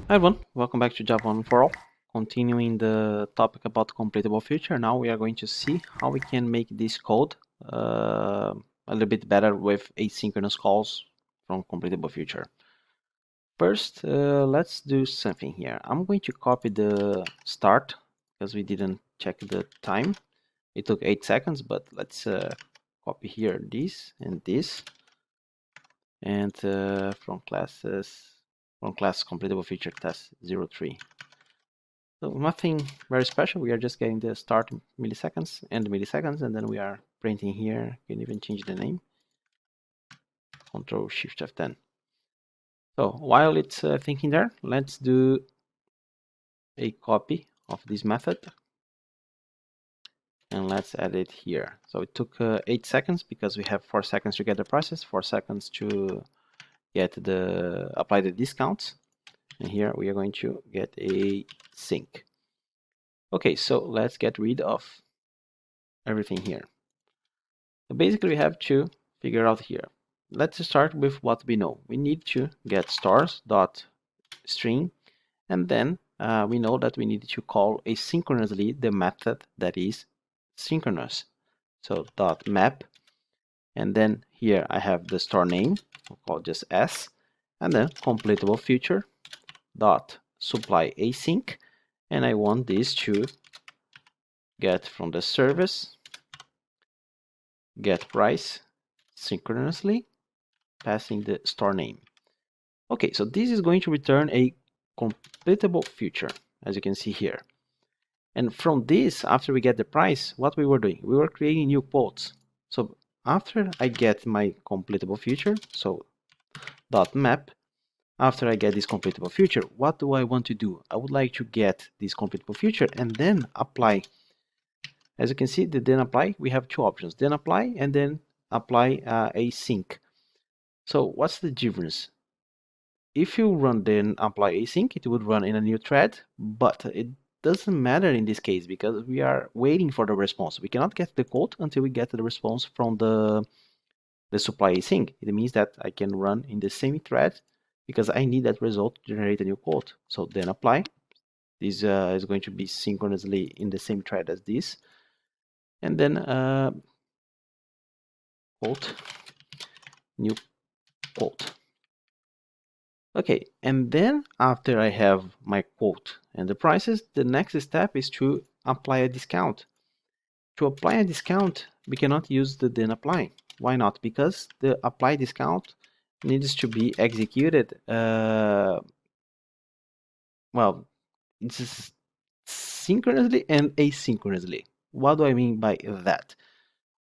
Hi everyone, welcome back to Java 1 for All. Continuing the topic about CompletableFuture, now we are going to see how we can make this code a little bit better with asynchronous calls from CompletableFuture. First, let's do something here. I'm going to copy the start because we didn't check the time. It took 8 seconds, but let's copy here this and this, and from class CompletableFuture test 03. So nothing very special. We are just getting the start milliseconds, end milliseconds, and then we are printing here. You can even change the name. Control Shift F10. So while it's thinking there, let's do a copy of this method. And let's add it here. So it took 8 seconds because we have 4 seconds to get the process, 4 seconds to get apply the discounts. And here we are going to get a sync. Okay, so let's get rid of everything here. So basically we have to figure out here. Let's start with what we know. We need to get stars.string, and then we know that we need to call asynchronously the method that is synchronous. So dot map, and then here I have the store name, I'll call just s, and then CompletableFuture dot supply async, and I want this to get from the service get price synchronously, passing the store name. Okay, so this is going to return a CompletableFuture, as you can see here. And from this, after we get the price, what we were doing, we were creating new quotes. So after I get my CompletableFuture, so .map, after I get this CompletableFuture, what do I want to do? I would like to get this CompletableFuture and then apply. As you can see, the then apply, we have two options, then apply and then apply a sync. So what's the difference? If you run then apply async, it would run in a new thread, but it doesn't matter in this case because we are waiting for the response. We cannot get the quote until we get the response from the supply async. It means that I can run in the same thread because I need that result to generate a new quote. So then apply. This is going to be synchronously in the same thread as this. And then quote, new quote. Okay, and then after I have my quote and the prices, the next step is to apply a discount. To apply a discount, we cannot use the then apply. Why not? Because the apply discount needs to be executed, well, it's synchronously and asynchronously. What do I mean by that?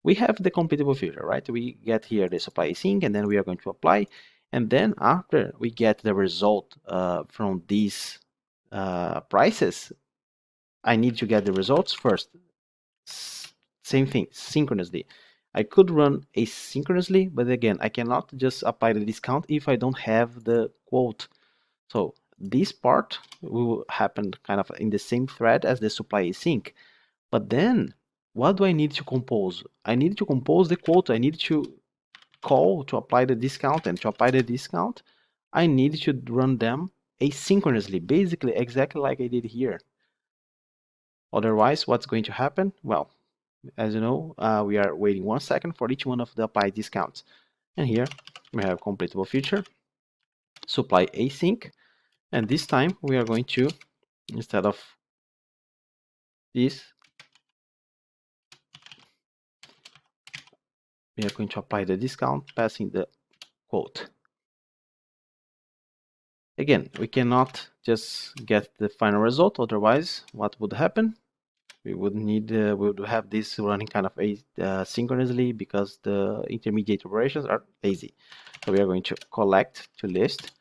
We have the CompletableFuture, right? We get here the supply sync, and then we are going to apply. And then after we get the result from these prices, I need to get the results first. Same thing, synchronously. I could run asynchronously, but again, I cannot just apply the discount if I don't have the quote. So this part will happen kind of in the same thread as the supply sync. But then what do I need to compose? I need to compose the quote. I need to call to apply the discount, and to apply the discount, I need to run them asynchronously, basically exactly like I did here. Otherwise, what's going to happen? Well, as you know, we are waiting 1 second for each one of the apply discounts. And here we have CompletableFuture, supply async, and this time we are going to, instead of this, we are going to apply the discount, passing the quote. Again, we cannot just get the final result, otherwise what would happen? We would need, we would have this running kind of synchronously because the intermediate operations are lazy. So we are going to collect to list.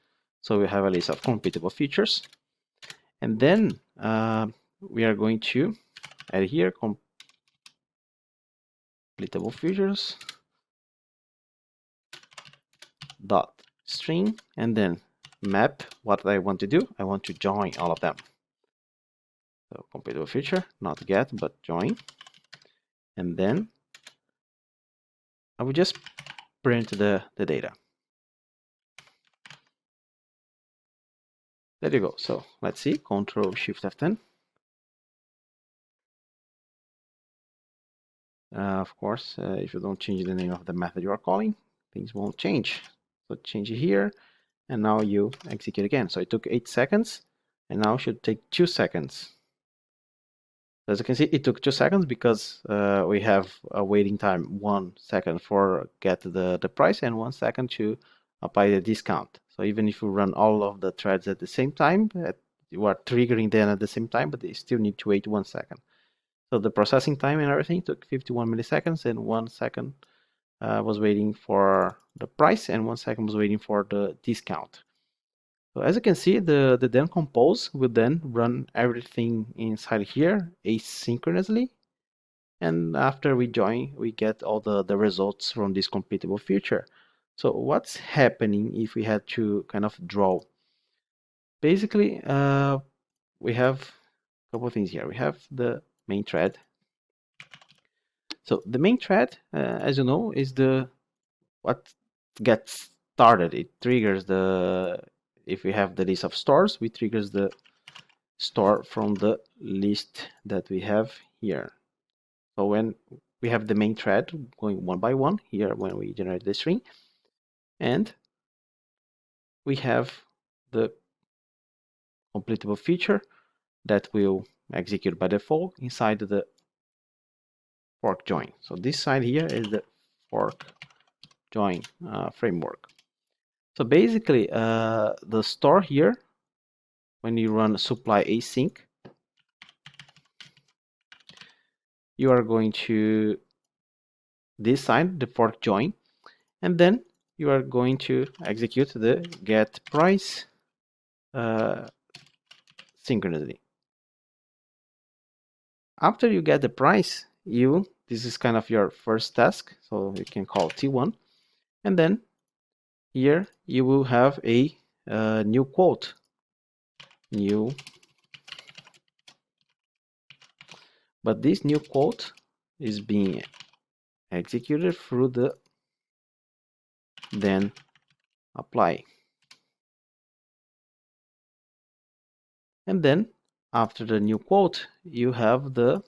So we have a list of completable features, and then we are going to add here completable features dot string, and then map. What I want to do, I want to join all of them. So completable feature, not get, but join. And then I will just print the data. There you go. So let's see, Control Shift F10. Of course, if you don't change the name of the method you are calling, things won't change. So change it here, and now you execute again. So it took 8 seconds, and now it should take 2 seconds. As you can see, it took 2 seconds because we have a waiting time 1 second for get the price and 1 second to apply the discount. So even if you run all of the threads at the same time, you are triggering them at the same time, but they still need to wait 1 second. So the processing time and everything took 51 milliseconds, and 1 second was waiting for the price and 1 second was waiting for the discount. So as you can see, the then compose will then run everything inside here asynchronously, and after we join, we get all the results from this completable future. So what's happening if we had to kind of draw? Basically, we have a couple of things here. We have the main thread. So the main thread, as you know, is what gets started. It triggers if we have the list of stores, we triggers the store from the list that we have here. So when we have the main thread going one by one here when we generate the string, and we have the completable feature that will execute by default inside the fork join. So this side here is the fork join framework. So basically, the store here, when you run supply async, you are going to decide the fork join, and then you are going to execute the get price synchronously. After you get the price, this is kind of your first task, so you can call T1, and then here you will have a new quote. But this new quote is being executed through the then apply. And then after the new quote, you have the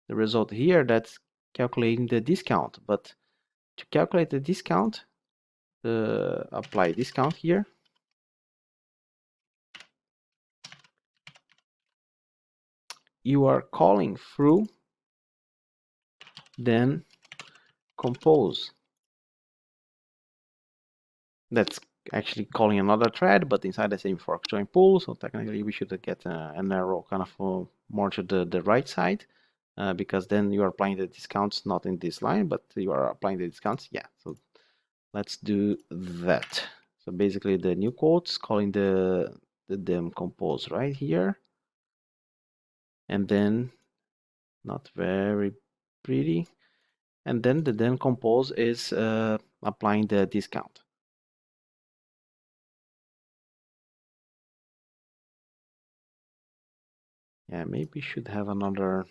result here that's calculating the discount. But to calculate the discount, the apply discount here, you are calling through then compose. That's actually calling another thread, but inside the same fork join pool. So technically we should get an arrow kind of more to the right side, because then you are applying the discounts not in this line, but you are applying the discounts. Yeah, so let's do that. So basically the new quotes calling the dem compose right here, and then not very pretty, and then the then compose is applying the discount. Yeah, maybe should have another.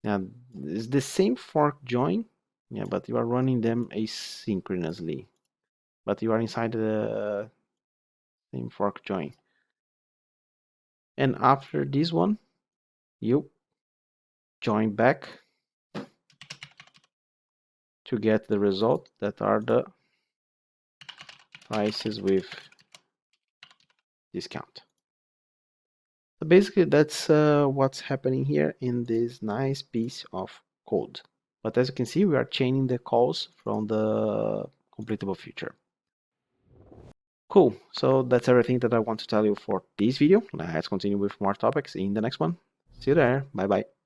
Yeah, it's the same fork join. Yeah, but you are running them asynchronously. But you are inside the same fork join. And after this one, you join back to get the result that are the prices with discount. So basically that's what's happening here in this nice piece of code. But as you can see, we are chaining the calls from the completable future. Cool, so that's everything that I want to tell you for this video. Let's continue with more topics in the next one. See you there, bye bye.